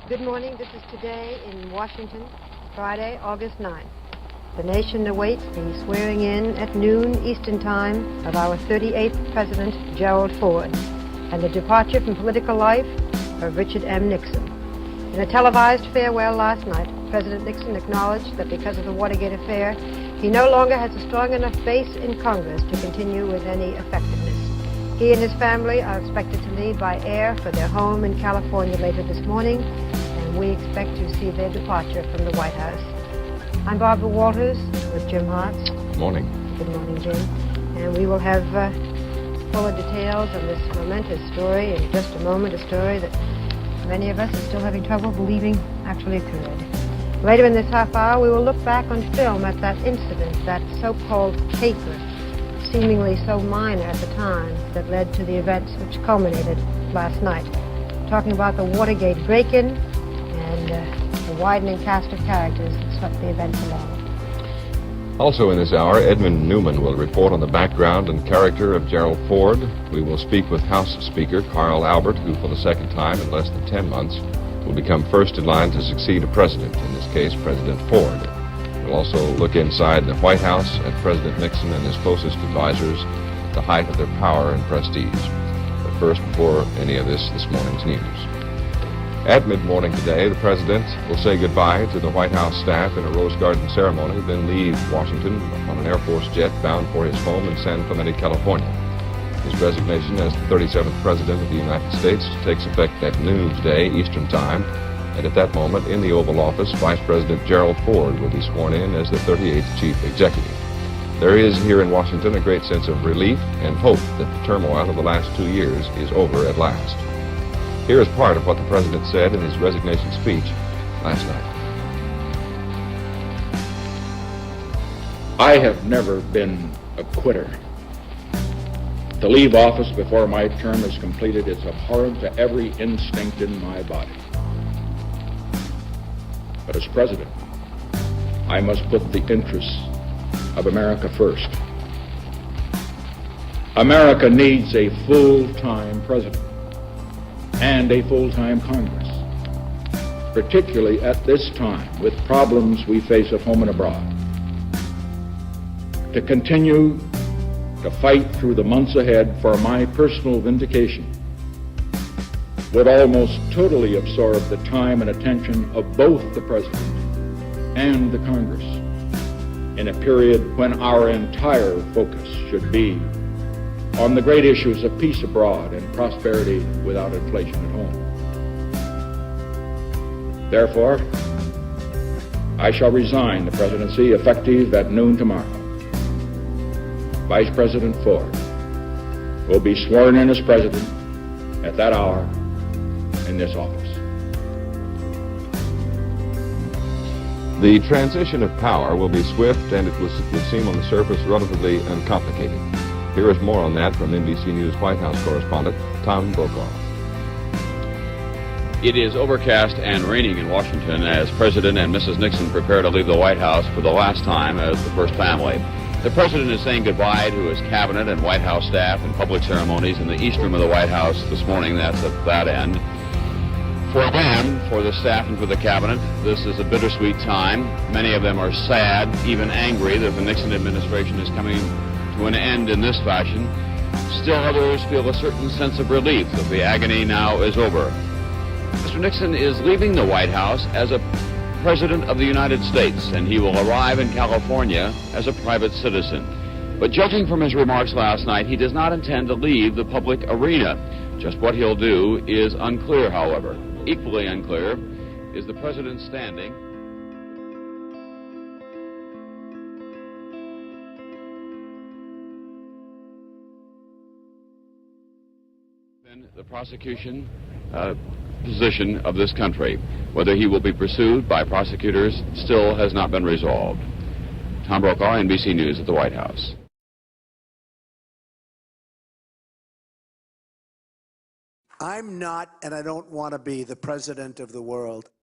Good morning. This is Today in Washington, Friday, August 9th. The nation awaits the swearing in at noon Eastern Time of our 38th President, Gerald Ford, and the departure from political life of Richard M. Nixon. In a televised farewell last night, President Nixon acknowledged that because of the Watergate affair, he no longer has a strong enough base in Congress to continue with any effectiveness. He and his family are expected to leave by air for their home in California later this morning, and we expect to see their departure from the White House. I'm Barbara Walters with Jim Hartz. Good morning. Good morning, Jim. And we will have fuller details on this momentous story in just a moment, a story that many of us are still having trouble believing actually occurred. Later in this half hour, we will look back on film at that incident, that so-called caper, seemingly so minor at the time, that led to the events which culminated last night. Talking about the Watergate break-in and the widening cast of characters that swept the events along. Also in this hour, Edmund Newman will report on the background and character of Gerald Ford. We will speak with House Speaker Carl Albert, who for the second time in less than 10 months will become first in line to succeed a president, in this case President Ford. We'll also look inside the White House at President Nixon and his closest advisors at the height of their power and prestige. But first, before any of this morning's news. At mid-morning today, the President will say goodbye to the White House staff in a Rose Garden ceremony, then leave Washington on an Air Force jet bound for his home in San Clemente, California. His resignation as the 37th President of the United States takes effect at noon today, Eastern Time, and at that moment, in the Oval Office, Vice President Gerald Ford will be sworn in as the 38th Chief Executive. There is here in Washington a great sense of relief and hope that the turmoil of the last 2 years is over at last. Here is part of what the President said in his resignation speech last night. I have never been a quitter. To leave office before my term is completed is abhorrent to every instinct in my body. But as President, I must put the interests of America first. America needs a full-time President and a full-time Congress, particularly at this time with problems we face at home and abroad. To continue to fight through the months ahead for my personal vindication would almost totally absorb the time and attention of both the President and the Congress in a period when our entire focus should be on the great issues of peace abroad and prosperity without inflation at home. Therefore, I shall resign the presidency effective at noon tomorrow. Vice President Ford will be sworn in as president at that hour in this office. The transition of power will be swift, and it would seem on the surface relatively uncomplicated. Here is more on that from NBC News White House correspondent Tom Brokaw. It is overcast and raining in Washington as President and Mrs. Nixon prepare to leave the White House for the last time as the first family. The President is saying goodbye to his cabinet and White House staff in public ceremonies in the East Room of the White House this morning. That's at that end. For them, for the staff and for the cabinet, this is a bittersweet time. Many of them are sad, even angry that the Nixon administration is coming to an end in this fashion. Still others feel a certain sense of relief that the agony now is over. Mr. Nixon is leaving the White House as a President of the United States, and he will arrive in California as a private citizen. But judging from his remarks last night, he does not intend to leave the public arena. Just what he'll do is unclear, however. Equally unclear is the President's standing. The prosecution position of this country. Whether he will be pursued by prosecutors still has not been resolved. Tom Brokaw, NBC News at the White House. I'm not, and I don't want to be, the president of the world.